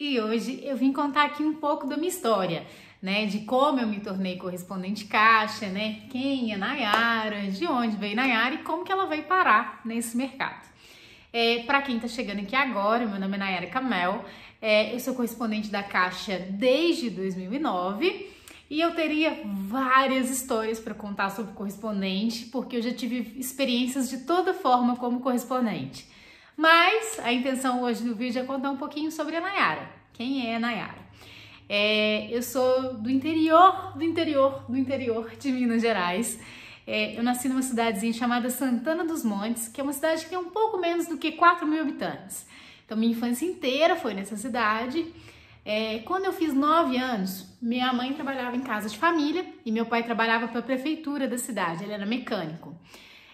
E hoje eu vim contar aqui um pouco da minha história, né? De como eu me tornei correspondente caixa, né? Quem é Nayara, de onde veio Nayara e como que ela veio parar nesse mercado. Para quem tá chegando aqui agora, meu nome é Nayara Camel, eu sou correspondente da Caixa desde 2009 e eu teria várias histórias para contar sobre correspondente, porque eu já tive experiências de toda forma como correspondente. Mas a intenção hoje do vídeo é contar um pouquinho sobre a Nayara. Quem é a Nayara? Eu sou do interior de Minas Gerais. Eu nasci numa cidadezinha chamada Santana dos Montes, que é uma cidade que tem um pouco menos do que 4.000 habitantes. Então minha infância inteira foi nessa cidade. Quando eu fiz 9 anos, minha mãe trabalhava em casa de família e meu pai trabalhava para a prefeitura da cidade, ele era mecânico.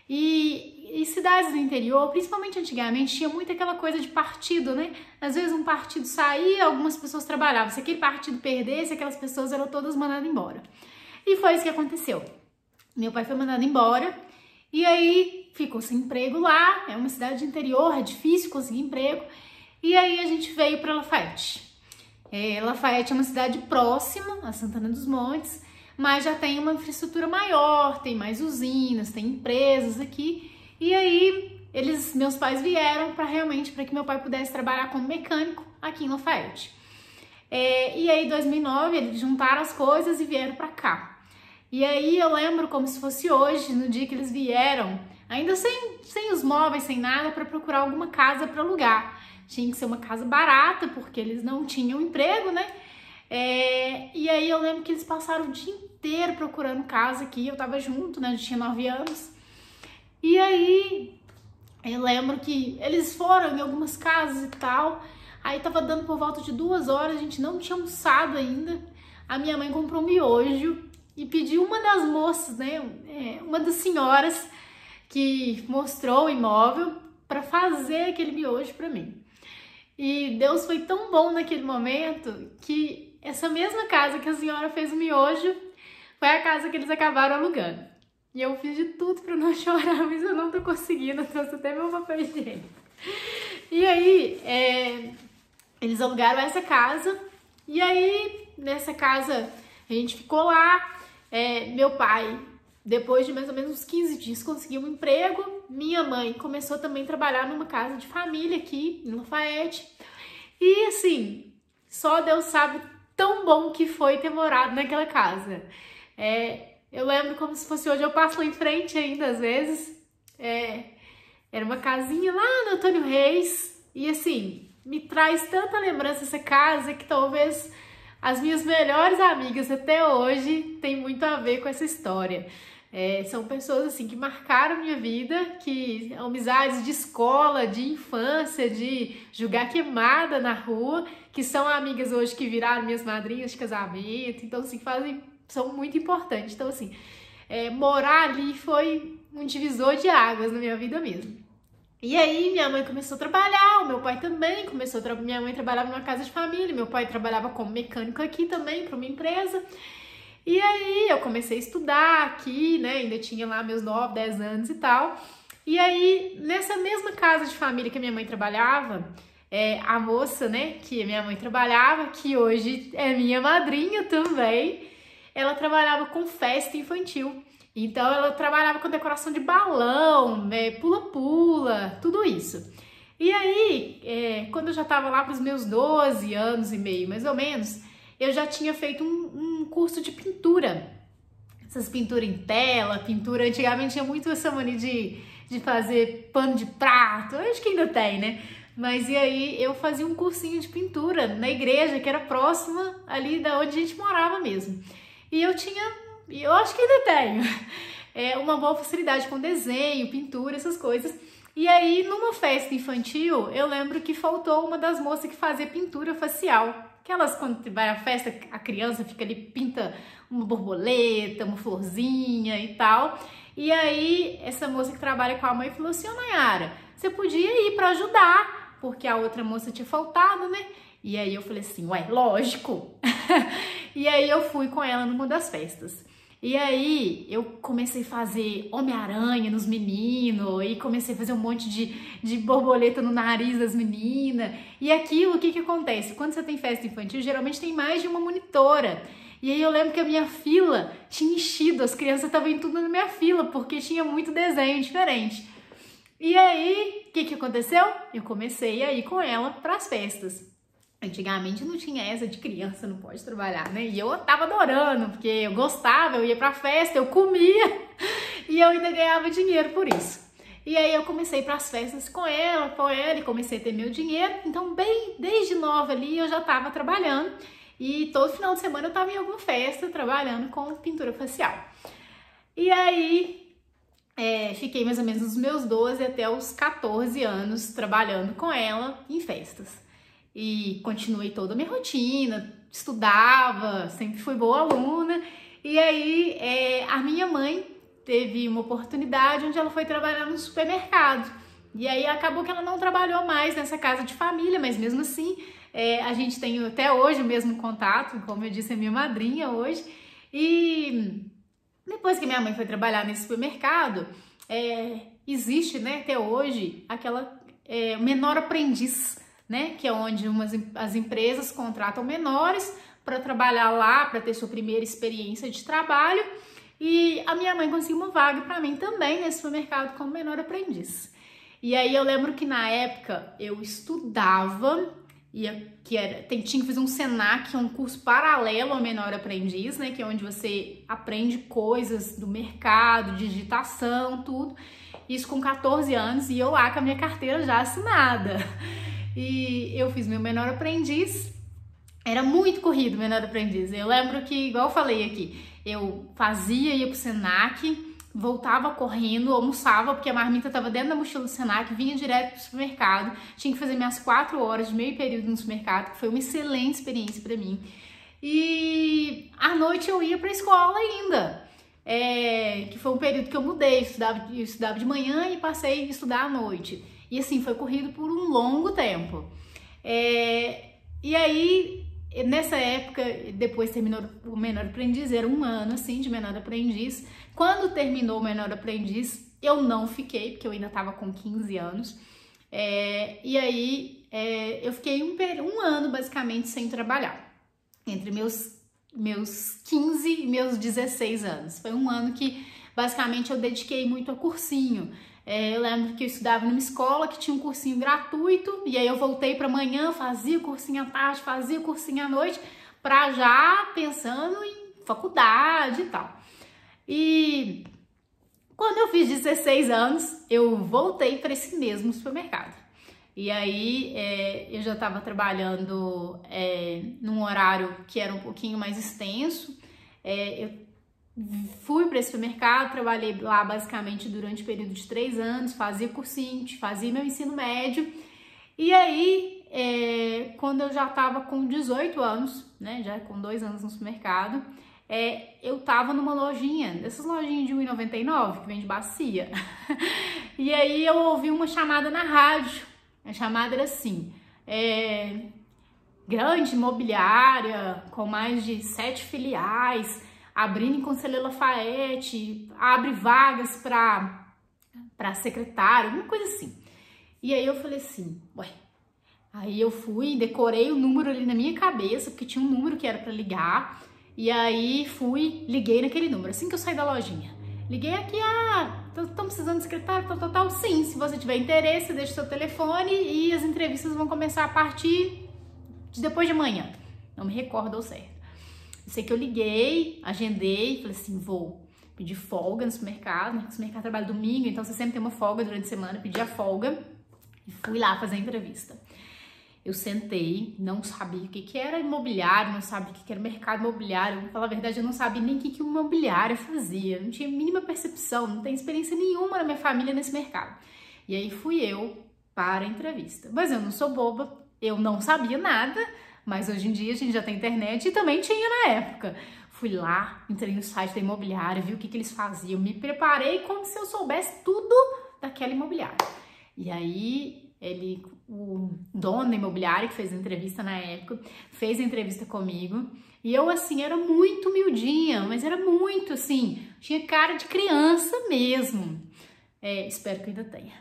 E cidades do interior, principalmente antigamente, tinha muito aquela coisa de partido, né? Às vezes um partido saía, algumas pessoas trabalhavam. Se aquele partido perdesse, aquelas pessoas eram todas mandadas embora. E foi isso que aconteceu. Meu pai foi mandado embora e aí ficou sem emprego lá. É uma cidade de interior, é difícil conseguir emprego. E aí a gente veio para Lafayette. Lafayette é uma cidade próxima a Santana dos Montes, mas já tem uma infraestrutura maior, tem mais usinas, tem empresas aqui. E aí, meus pais vieram para que meu pai pudesse trabalhar como mecânico aqui em Lafayette. E aí, em 2009, eles juntaram as coisas e vieram para cá. E aí, eu lembro como se fosse hoje, no dia que eles vieram, ainda sem os móveis, sem nada, para procurar alguma casa para alugar. Tinha que ser uma casa barata, porque eles não tinham emprego, né? E aí, eu lembro que eles passaram o dia inteiro procurando casa aqui. Eu tava junto, né? Eu tinha 9 anos. E aí, eu lembro que eles foram em algumas casas e tal, aí tava dando por volta de 2 horas, a gente não tinha almoçado ainda, a minha mãe comprou um miojo e pediu uma das moças, né, uma das senhoras que mostrou o imóvel para fazer aquele miojo para mim. E Deus foi tão bom naquele momento que essa mesma casa que a senhora fez o miojo foi a casa que eles acabaram alugando. E eu fiz de tudo pra não chorar, mas eu não tô conseguindo, eu trouxe até meu papel higiênico. E aí, eles alugaram essa casa, e aí, nessa casa, a gente ficou lá. Meu pai, depois de mais ou menos uns 15 dias, conseguiu um emprego. Minha mãe começou também a trabalhar numa casa de família aqui, em Lafayette. E assim, só Deus sabe tão bom que foi ter morado naquela casa. Eu lembro como se fosse hoje, eu passo lá em frente ainda, às vezes. Era uma casinha lá no Antônio Reis. E assim, me traz tanta lembrança essa casa que talvez as minhas melhores amigas até hoje tem muito a ver com essa história. São pessoas assim que marcaram minha vida, que amizades de escola, de infância, de jogar queimada na rua, que são amigas hoje que viraram minhas madrinhas de casamento. Então assim, são muito importantes. Então, assim, morar ali foi um divisor de águas na minha vida mesmo. E aí, minha mãe começou a trabalhar, o meu pai também começou a trabalhar. Minha mãe trabalhava numa casa de família, meu pai trabalhava como mecânico aqui também, para uma empresa. E aí, eu comecei a estudar aqui, né? Ainda tinha lá meus 9, 10 anos e tal. E aí, nessa mesma casa de família que a minha mãe trabalhava, a moça, né, que a minha mãe trabalhava, que hoje é minha madrinha também, ela trabalhava com festa infantil. Então, ela trabalhava com decoração de balão, pula-pula, tudo isso. E aí, quando eu já estava lá para os meus 12 anos e meio, mais ou menos, eu já tinha feito um curso de pintura. Essas pinturas em tela, pintura... Antigamente tinha muito essa mania de fazer pano de prato. Eu acho que ainda tem, né? Mas e aí, eu fazia um cursinho de pintura na igreja, que era próxima ali da onde a gente morava mesmo. E eu acho que ainda tenho, uma boa facilidade com desenho, pintura, essas coisas. E aí, numa festa infantil, eu lembro que faltou uma das moças que fazia pintura facial. Aquelas, quando vai à festa, a criança fica ali, pinta uma borboleta, uma florzinha e tal. E aí, essa moça que trabalha com a mãe falou assim: ô Nayara, você podia ir para ajudar, porque a outra moça tinha faltado, né? E aí eu falei assim, ué, lógico. E aí eu fui com ela numa das festas. E aí eu comecei a fazer Homem-Aranha nos meninos e comecei a fazer um monte de borboleta no nariz das meninas. E aquilo, o que que acontece? Quando você tem festa infantil, geralmente tem mais de uma monitora. E aí eu lembro que a minha fila tinha enchido, as crianças estavam indo tudo na minha fila, porque tinha muito desenho diferente. E aí, o que que aconteceu? Eu comecei a ir com ela para as festas. Antigamente não tinha essa de criança não pode trabalhar, né? E eu tava adorando, porque eu gostava, eu ia pra festa, eu comia e eu ainda ganhava dinheiro por isso. E aí eu comecei para as festas com ela e comecei a ter meu dinheiro. Então, bem, desde nova ali eu já tava trabalhando e todo final de semana eu tava em alguma festa trabalhando com pintura facial. E aí fiquei mais ou menos nos meus 12 até os 14 anos trabalhando com ela em festas. E continuei toda a minha rotina, estudava, sempre fui boa aluna. E aí a minha mãe teve uma oportunidade onde ela foi trabalhar no supermercado. E aí acabou que ela não trabalhou mais nessa casa de família, mas mesmo assim a gente tem até hoje o mesmo contato, como eu disse, é minha madrinha hoje. E depois que minha mãe foi trabalhar nesse supermercado, existe, né, até hoje aquela menor aprendiz, né, que é onde as empresas contratam menores para trabalhar lá, para ter sua primeira experiência de trabalho. E a minha mãe conseguiu uma vaga para mim também nesse supermercado como menor aprendiz. E aí eu lembro que na época eu estudava, tinha que fazer um Senac, um curso paralelo ao menor aprendiz, né, que é onde você aprende coisas do mercado, digitação, tudo. Isso com 14 anos e eu lá com a minha carteira já assinada. E eu fiz meu menor aprendiz, era muito corrido o menor aprendiz. Eu lembro que, igual eu falei aqui, eu ia pro Senac, voltava correndo, almoçava, porque a marmita estava dentro da mochila do Senac, vinha direto pro supermercado, tinha que fazer minhas 4 horas de meio período no supermercado, que foi uma excelente experiência para mim. E à noite eu ia pra escola ainda, que foi um período que eu mudei, eu estudava de manhã e passei a estudar à noite. E assim, foi corrido por um longo tempo. E aí, nessa época, depois terminou o menor aprendiz, era 1 ano assim de menor aprendiz. Quando terminou o menor aprendiz, eu não fiquei, porque eu ainda estava com 15 anos. E aí, eu fiquei um ano basicamente sem trabalhar, entre meus 15 e meus 16 anos. Foi um ano que basicamente eu dediquei muito a cursinho. Eu lembro que eu estudava numa escola que tinha um cursinho gratuito, e aí eu voltei para manhã, fazia o cursinho à tarde, fazia o cursinho à noite, para já pensando em faculdade e tal. E quando eu fiz 16 anos, eu voltei para esse mesmo supermercado. E aí eu já estava trabalhando num horário que era um pouquinho mais extenso. Eu fui para esse supermercado, trabalhei lá basicamente durante o período de 3 anos, fazia cursinho, fazia meu ensino médio. E aí, quando eu já estava com 18 anos, né, já com 2 anos no supermercado, eu tava numa lojinha, dessas lojinhas de R$1,99 que vende bacia. E aí eu ouvi uma chamada na rádio. A chamada era assim: grande imobiliária com mais de 7 filiais, abrindo em Conselheiro Lafayette, abre vagas para secretário, alguma coisa assim. E aí eu falei assim, ué. Aí eu fui, decorei o número ali na minha cabeça, porque tinha um número que era para ligar. E aí liguei naquele número, assim que eu saí da lojinha. Liguei aqui, estão precisando de secretário, tal. Sim, se você tiver interesse, deixa o seu telefone e as entrevistas vão começar a partir de depois de amanhã. Não me recordo ao certo. Eu sei que eu liguei, agendei, falei assim, vou pedir folga no supermercado, né? O supermercado trabalha domingo, então você sempre tem uma folga durante a semana, pedi a folga e fui lá fazer a entrevista. Eu sentei, não sabia o que era imobiliário, não sabia o que era mercado imobiliário. Pra falar a verdade, eu não sabia nem o que uma imobiliária fazia. Não tinha a mínima percepção, não tenho experiência nenhuma na minha família nesse mercado. E aí fui eu para a entrevista. Mas eu não sou boba, eu não sabia nada, mas hoje em dia a gente já tem internet e também tinha na época. Fui lá, entrei no site da imobiliária, vi o que eles faziam, me preparei como se eu soubesse tudo daquela imobiliária. E aí o dono da imobiliária que fez a entrevista na época, fez a entrevista comigo. E eu, assim, era muito humildinha, mas era muito, assim, tinha cara de criança mesmo. Espero que ainda tenha.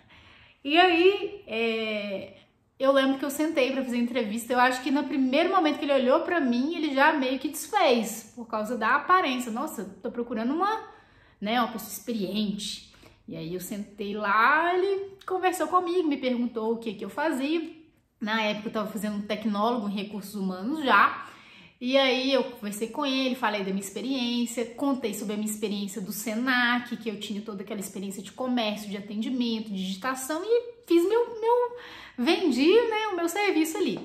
E aí, eu lembro que eu sentei para fazer a entrevista. Eu acho que no primeiro momento que ele olhou para mim, ele já meio que desfez, por causa da aparência. Nossa, tô procurando uma pessoa experiente. E aí eu sentei lá, ele conversou comigo, me perguntou o que eu fazia. Na época eu estava fazendo um tecnólogo em recursos humanos já. E aí eu conversei com ele, falei da minha experiência, contei sobre a minha experiência do Senac, que eu tinha toda aquela experiência de comércio, de atendimento, de digitação, e fiz vendi, né, o meu serviço ali.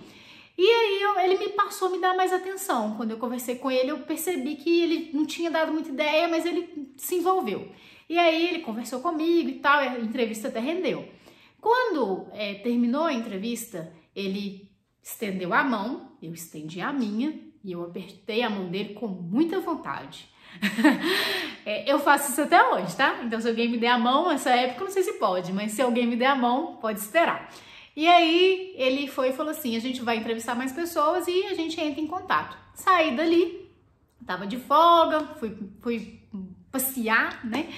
E aí ele me passou a me dar mais atenção. Quando eu conversei com ele, eu percebi que ele não tinha dado muita ideia, mas ele se envolveu. E aí ele conversou comigo e tal, a entrevista até rendeu. Quando terminou a entrevista, ele estendeu a mão, eu estendi a minha e eu apertei a mão dele com muita vontade. Eu faço isso até hoje, tá? Então se alguém me der a mão, nessa época eu não sei se pode, mas se alguém me der a mão, pode esperar. E aí ele foi e falou assim, a gente vai entrevistar mais pessoas e a gente entra em contato. Saí dali, tava de folga, fui passear, né?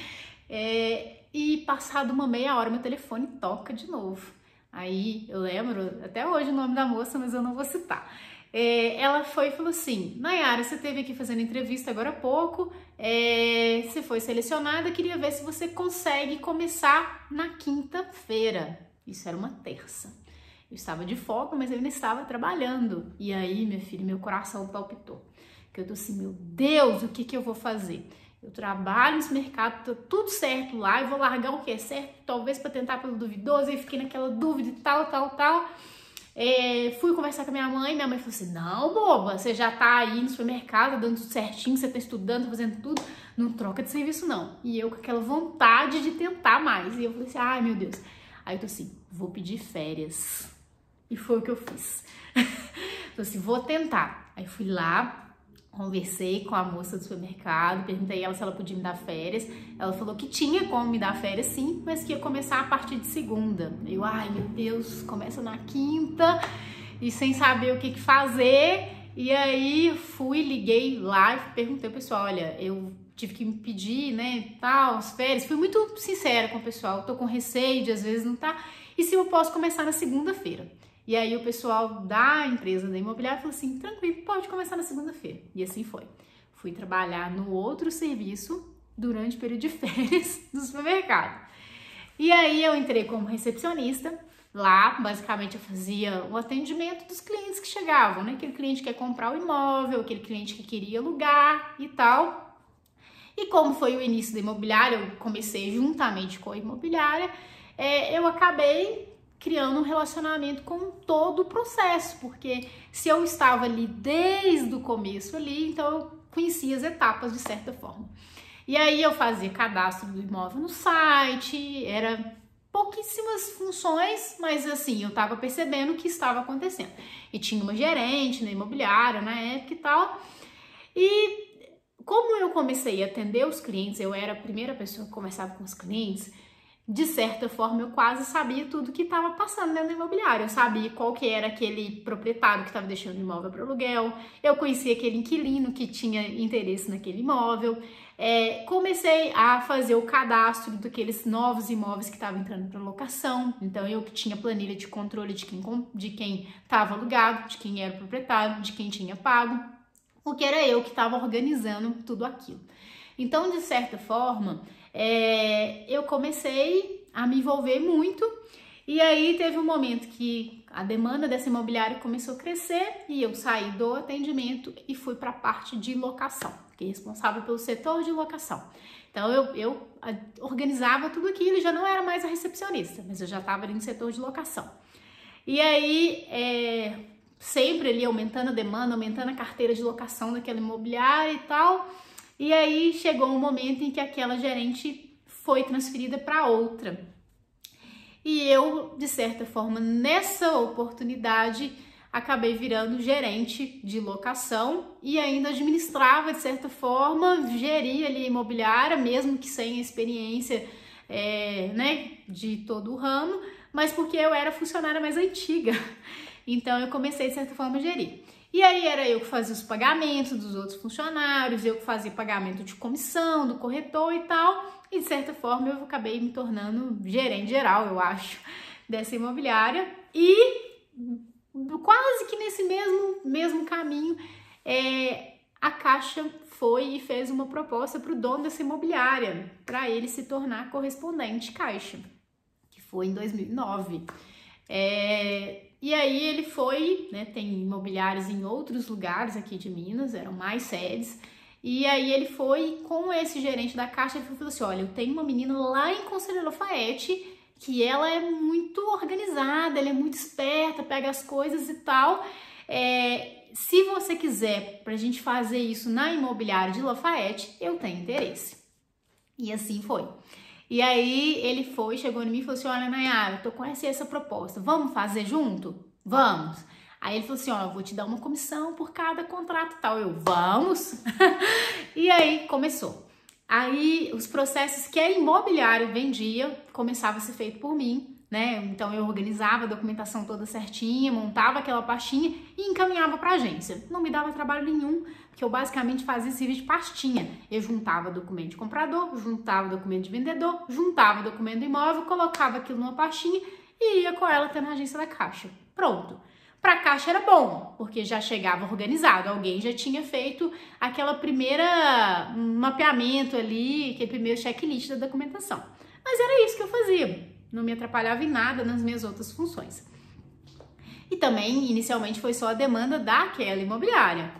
E passado uma meia hora meu telefone toca de novo. Aí eu lembro até hoje o nome da moça, mas eu não vou citar. Ela foi e falou assim, Nayara, você esteve aqui fazendo entrevista agora há pouco, você foi selecionada, queria ver se você consegue começar na quinta-feira. Isso era uma terça. Eu estava de folga, mas eu ainda estava trabalhando. E aí, minha filha, meu coração palpitou. Que eu tô assim, meu Deus, o que eu vou fazer? Eu trabalho nesse mercado, tá tudo certo lá, eu vou largar o que é certo, talvez para tentar pelo duvidoso, aí fiquei naquela dúvida e tal. Fui conversar com a minha mãe falou assim, não, boba, você já tá aí no supermercado, dando tudo certinho, você tá estudando, tá fazendo tudo, não troca de serviço não. E eu com aquela vontade de tentar mais, e eu falei assim, ai meu Deus. Aí eu tô assim, vou pedir férias. E foi o que eu fiz. Tô assim, vou tentar. Aí fui lá, conversei com a moça do supermercado, perguntei a ela se ela podia me dar férias. Ela falou que tinha como me dar férias sim, mas que ia começar a partir de segunda. Eu, ai meu Deus, começa na quinta e sem saber o que fazer. E aí fui, liguei lá e perguntei ao pessoal, olha, eu tive que me pedir, né, tal, as férias. Fui muito sincera com o pessoal, tô com receio de às vezes não tá. E se eu posso começar na segunda-feira? E aí o pessoal da empresa da imobiliária falou assim, tranquilo, pode começar na segunda-feira. E assim foi. Fui trabalhar no outro serviço durante o período de férias do supermercado. E aí eu entrei como recepcionista. Lá, basicamente, eu fazia o atendimento dos clientes que chegavam, né? Aquele cliente que quer comprar o imóvel, aquele cliente que queria alugar e tal. E como foi o início da imobiliária, eu comecei juntamente com a imobiliária, eu acabei criando um relacionamento com todo o processo, porque se eu estava ali desde o começo ali, então eu conhecia as etapas de certa forma. E aí eu fazia cadastro do imóvel no site, era pouquíssimas funções, mas assim, eu estava percebendo o que estava acontecendo. E tinha uma gerente na imobiliária na época e tal, e como eu comecei a atender os clientes, eu era a primeira pessoa que conversava com os clientes, de certa forma eu quase sabia tudo que estava passando dentro da imobiliária. Eu sabia qual que era aquele proprietário que estava deixando o imóvel para aluguel, eu conhecia aquele inquilino que tinha interesse naquele imóvel, comecei a fazer o cadastro daqueles novos imóveis que estavam entrando para locação. Então eu que tinha planilha de controle de quem estava alugado, de quem era o proprietário, de quem tinha pago, porque era eu que estava organizando tudo aquilo. Então, de certa forma, eu comecei a me envolver muito, e aí teve um momento que a demanda dessa imobiliária começou a crescer e eu saí do atendimento e fui para a parte de locação, fiquei responsável pelo setor de locação. Então eu organizava tudo aquilo e já não era mais a recepcionista, mas eu já estava ali no setor de locação. E aí sempre ali aumentando a demanda, aumentando a carteira de locação daquela imobiliária e tal. E aí chegou um momento em que aquela gerente foi transferida para outra. E eu, de certa forma, nessa oportunidade, acabei virando gerente de locação e ainda administrava, de certa forma, geria ali a imobiliária, mesmo que sem experiência, né, de todo o ramo, mas porque eu era funcionária mais antiga. Então eu comecei, de certa forma, a gerir. E aí era eu que fazia os pagamentos dos outros funcionários, eu que fazia pagamento de comissão, do corretor e tal. E de certa forma eu acabei me tornando gerente geral, eu acho, dessa imobiliária. E quase que nesse mesmo caminho, a Caixa foi e fez uma proposta para o dono dessa imobiliária, para ele se tornar correspondente Caixa, que foi em 2009. E aí ele foi, né, tem imobiliários em outros lugares aqui de Minas, eram mais sedes, e aí ele foi com esse gerente da Caixa e falou assim, olha, eu tenho uma menina lá em Conselheiro Lafayette que ela é muito organizada, ela é muito esperta, pega as coisas e tal, se você quiser pra gente fazer isso na imobiliária de Lafayette, eu tenho interesse. E assim foi. E aí ele foi, chegou em mim e falou assim, olha, Nayara, eu tô com essa proposta, vamos fazer junto? Vamos. Aí ele falou assim, ó, eu vou te dar uma comissão por cada contrato e tal. Eu, vamos? E aí começou. Aí os processos que a imobiliária vendia começava a ser feito por mim, né? Então eu organizava a documentação toda certinha, montava aquela pastinha e encaminhava para a agência. Não me dava trabalho nenhum, porque eu basicamente fazia serviço de pastinha. Eu juntava documento de comprador, juntava documento de vendedor, juntava documento do imóvel, colocava aquilo numa pastinha e ia com ela até na agência da Caixa. Pronto. Para a Caixa era bom, porque já chegava organizado, alguém já tinha feito aquela primeira mapeamento ali, aquele primeiro checklist da documentação. Mas era isso que eu fazia, não me atrapalhava em nada nas minhas outras funções. E também, inicialmente, foi só a demanda daquela imobiliária.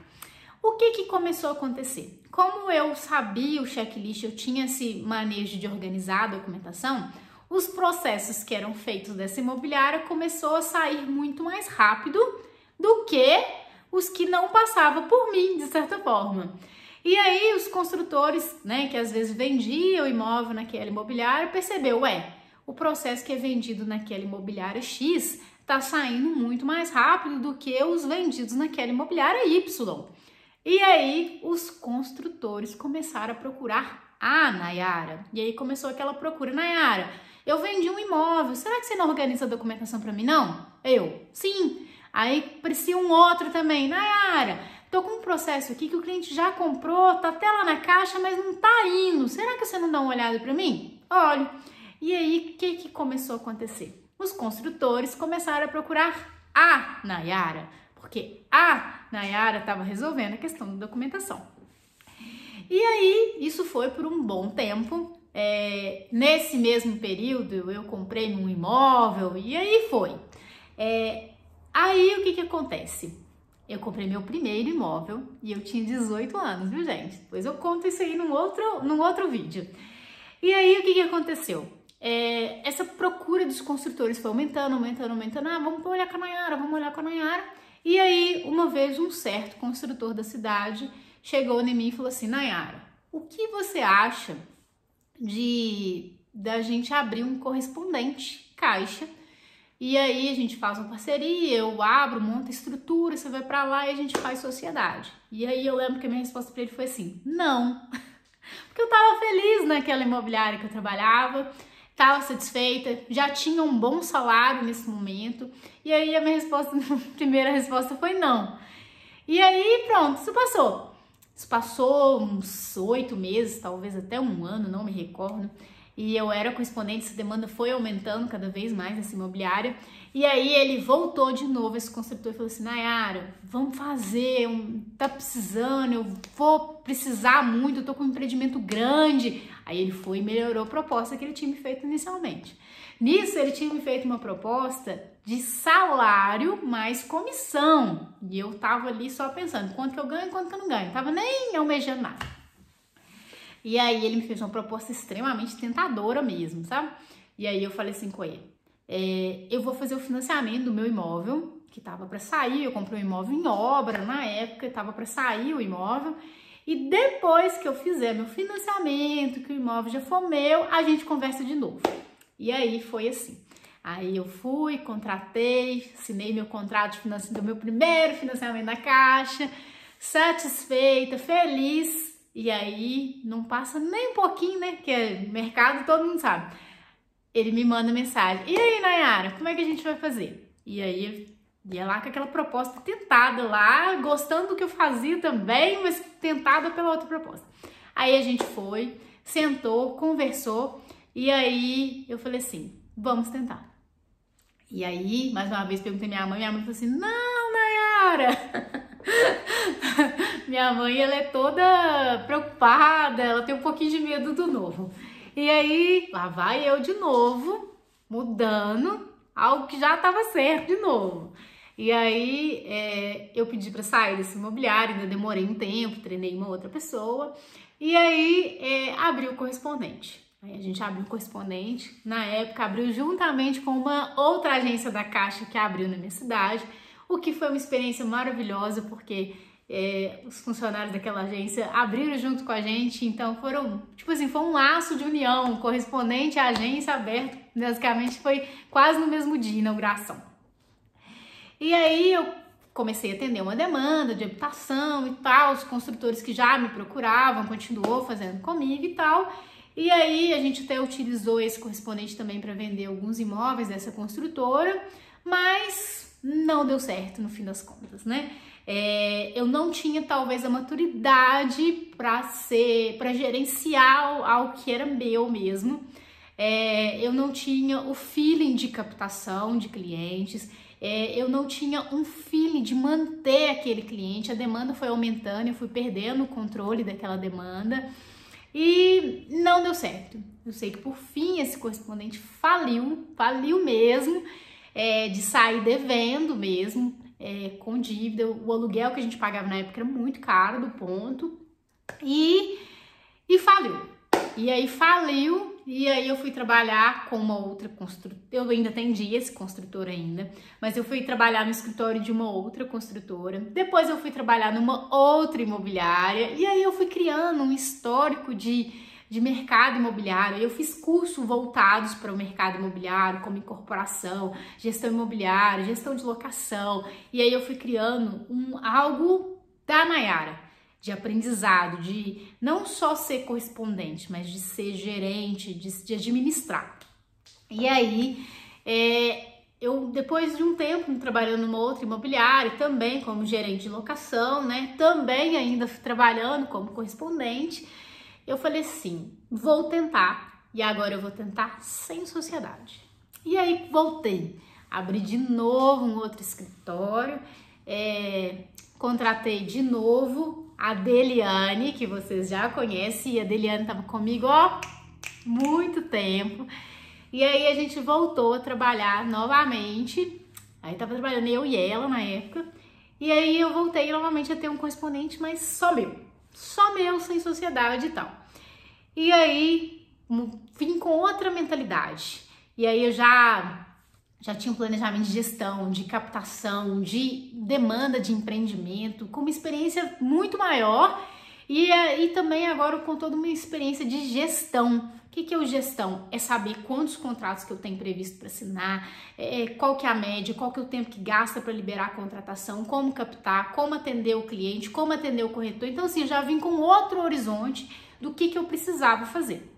O que começou a acontecer? Como eu sabia o checklist, eu tinha esse manejo de organizar a documentação, os processos que eram feitos dessa imobiliária começou a sair muito mais rápido do que os que não passavam por mim, de certa forma. E aí os construtores, né, que às vezes vendiam o imóvel naquela imobiliária, percebeu, o processo que é vendido naquela imobiliária X está saindo muito mais rápido do que os vendidos naquela imobiliária Y. E aí os construtores começaram a procurar a Nayara. E aí começou aquela procura, Nayara, eu vendi um imóvel, será que você não organiza a documentação para mim, não? Eu, sim. Aí precisa um outro também, Nayara, tô com um processo aqui que o cliente já comprou, tá até lá na Caixa, mas não tá indo, será que você não dá uma olhada para mim? Olha, e aí o que começou a acontecer? Os construtores começaram a procurar a Nayara, porque a Nayara estava resolvendo a questão da documentação. E aí, isso foi por um bom tempo. Nesse mesmo período, eu comprei um imóvel e aí foi. Aí, o que acontece? Eu comprei meu primeiro imóvel e eu tinha 18 anos, viu, gente? Depois eu conto isso aí num outro vídeo. E aí, o que aconteceu? Essa procura dos construtores foi aumentando. Ah, vamos olhar com a Nayara, E aí, uma vez, um certo construtor da cidade chegou em mim e falou assim, Nayara, o que você acha da gente abrir um correspondente Caixa? E aí a gente faz uma parceria, eu abro, monto a estrutura, você vai pra lá e a gente faz sociedade. E aí eu lembro que a minha resposta pra ele foi assim, não. Porque eu tava feliz naquela imobiliária que eu trabalhava, estava satisfeita, já tinha um bom salário nesse momento, e aí a minha primeira resposta foi não. E aí pronto, isso passou. Isso passou uns 8 meses, talvez até um ano, não me recordo, e eu era correspondente, essa demanda foi aumentando cada vez mais nessa imobiliária, e aí ele voltou de novo, esse construtor, e falou assim, Nayara, vamos fazer, tá precisando, eu vou precisar muito, eu tô com um empreendimento grande. Aí ele foi e melhorou a proposta que ele tinha me feito inicialmente. Nisso, ele tinha me feito uma proposta de salário mais comissão, e eu tava ali só pensando, quanto que eu ganho e quanto que eu não ganho, tava nem almejando nada. E aí ele me fez uma proposta extremamente tentadora mesmo, sabe? E aí eu falei assim com ele, eu vou fazer o financiamento do meu imóvel, que tava para sair, eu comprei um imóvel em obra na época, tava para sair o imóvel, e depois que eu fizer meu financiamento, que o imóvel já for meu, a gente conversa de novo. E aí foi assim. Aí eu fui, contratei, assinei meu contrato de financiamento, do meu primeiro financiamento da Caixa, satisfeita, feliz. E aí não passa nem um pouquinho, né? Que é mercado, todo mundo sabe. ele me manda mensagem: e aí, Nayara, como é que a gente vai fazer? E aí ia lá com aquela proposta tentada lá, gostando do que eu fazia também, mas tentada pela outra proposta. Aí a gente foi, sentou, conversou, e aí eu falei assim: vamos tentar. E aí, mais uma vez, perguntei à minha mãe falou assim: não, Nayara! Minha mãe, ela é toda preocupada, ela tem um pouquinho de medo do novo. E aí, lá vai eu de novo, mudando algo que já estava certo de novo. E aí, eu pedi para sair desse imobiliário, ainda demorei um tempo, treinei uma outra pessoa. E aí, abri o correspondente. Aí a gente abriu o correspondente, na época abriu juntamente com uma outra agência da Caixa que abriu na minha cidade, o que foi uma experiência maravilhosa, porque os funcionários daquela agência abriram junto com a gente, então foram, tipo assim, foi um laço de união, correspondente à agência aberto, basicamente foi quase no mesmo dia, inauguração. E aí eu comecei a atender uma demanda de habitação e tal, os construtores que já me procuravam, continuou fazendo comigo e tal. E aí a gente até utilizou esse correspondente também para vender alguns imóveis dessa construtora, mas não deu certo no fim das contas, né? Eu não tinha talvez a maturidade para gerenciar algo que era meu mesmo. Eu não tinha o feeling de captação de clientes, eu não tinha um feeling de manter aquele cliente. A demanda foi aumentando, eu fui perdendo o controle daquela demanda. E não deu certo. Eu sei que por fim esse correspondente faliu mesmo, de sair devendo mesmo, com dívida. O aluguel que a gente pagava na época era muito caro do ponto e faliu. E aí faliu, e aí eu fui trabalhar com uma outra construtora. Eu ainda atendi esse construtor ainda, mas eu fui trabalhar no escritório de uma outra construtora. Depois eu fui trabalhar numa outra imobiliária, e aí eu fui criando um histórico de mercado imobiliário. Eu fiz cursos voltados para o mercado imobiliário, como incorporação, gestão imobiliária, gestão de locação. E aí eu fui criando algo da Nayara, de aprendizado, de não só ser correspondente, mas de ser gerente, de administrar. E aí, eu depois de um tempo trabalhando numa outra imobiliária, também como gerente de locação, né, também ainda trabalhando como correspondente, eu falei assim, vou tentar, e agora eu vou tentar sem sociedade. E aí voltei, abri de novo um outro escritório, contratei de novo a Deliane, que vocês já conhecem, e a Deliane estava comigo, muito tempo. E aí a gente voltou a trabalhar novamente, aí tava trabalhando eu e ela na época, e aí eu voltei novamente a ter um correspondente, mas só meu, sem sociedade e tal. E aí vim com outra mentalidade, e aí eu já tinha um planejamento de gestão, de captação, de demanda de empreendimento, com uma experiência muito maior e também agora com toda uma experiência de gestão. O que é gestão? É saber quantos contratos que eu tenho previsto para assinar, qual que é a média, qual que é o tempo que gasta para liberar a contratação, como captar, como atender o cliente, como atender o corretor. Então assim, eu já vim com outro horizonte do que eu precisava fazer.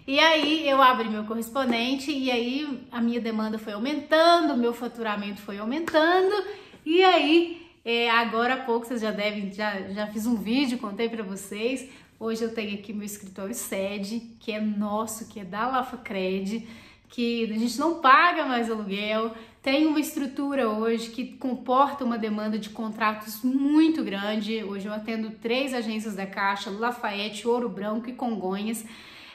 E aí eu abri meu correspondente e aí a minha demanda foi aumentando, o meu faturamento foi aumentando e aí agora há pouco vocês já fiz um vídeo, contei para vocês. Hoje eu tenho aqui meu escritório sede, que é nosso, que é da Lafacred, que a gente não paga mais aluguel, tem uma estrutura hoje que comporta uma demanda de contratos muito grande. Hoje eu atendo 3 agências da Caixa, Lafayette, Ouro Branco e Congonhas.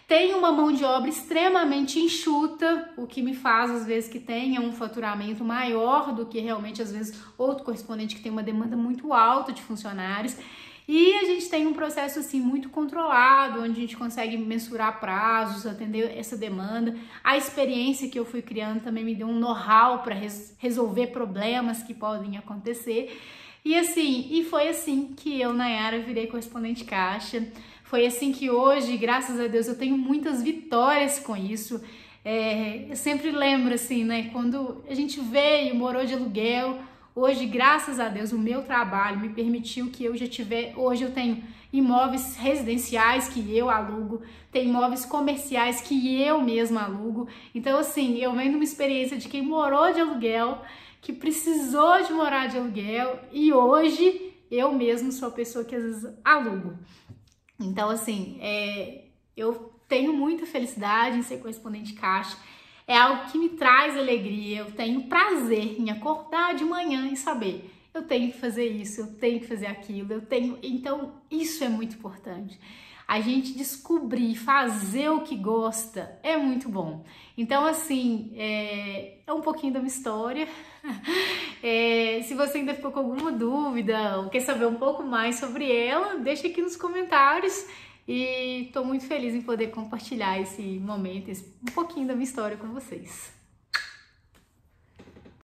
Tem uma mão de obra extremamente enxuta, o que me faz, às vezes, que tenha um faturamento maior do que realmente, às vezes, outro correspondente que tem uma demanda muito alta de funcionários. E a gente tem um processo, assim, muito controlado, onde a gente consegue mensurar prazos, atender essa demanda. A experiência que eu fui criando também me deu um know-how para resolver problemas que podem acontecer. E assim, foi assim que eu, Nayara, virei correspondente Caixa. Foi assim que hoje, graças a Deus, eu tenho muitas vitórias com isso. Eu sempre lembro, assim, né, quando a gente veio, morou de aluguel, Hoje, graças a Deus, o meu trabalho me permitiu que eu já hoje eu tenho imóveis residenciais que eu alugo, tem imóveis comerciais que eu mesma alugo. Então, assim, eu venho de uma experiência de quem morou de aluguel, que precisou de morar de aluguel, e hoje eu mesmo sou a pessoa que às vezes alugo. Então, assim, eu tenho muita felicidade em ser correspondente caixa. É algo que me traz alegria, eu tenho prazer em acordar de manhã e saber, eu tenho que fazer isso, eu tenho que fazer aquilo, então isso é muito importante. A gente descobrir, fazer o que gosta é muito bom. Então, assim, é um pouquinho da minha história. Se você ainda ficou com alguma dúvida ou quer saber um pouco mais sobre ela, deixa aqui nos comentários. E estou muito feliz em poder compartilhar esse momento, um pouquinho da minha história com vocês.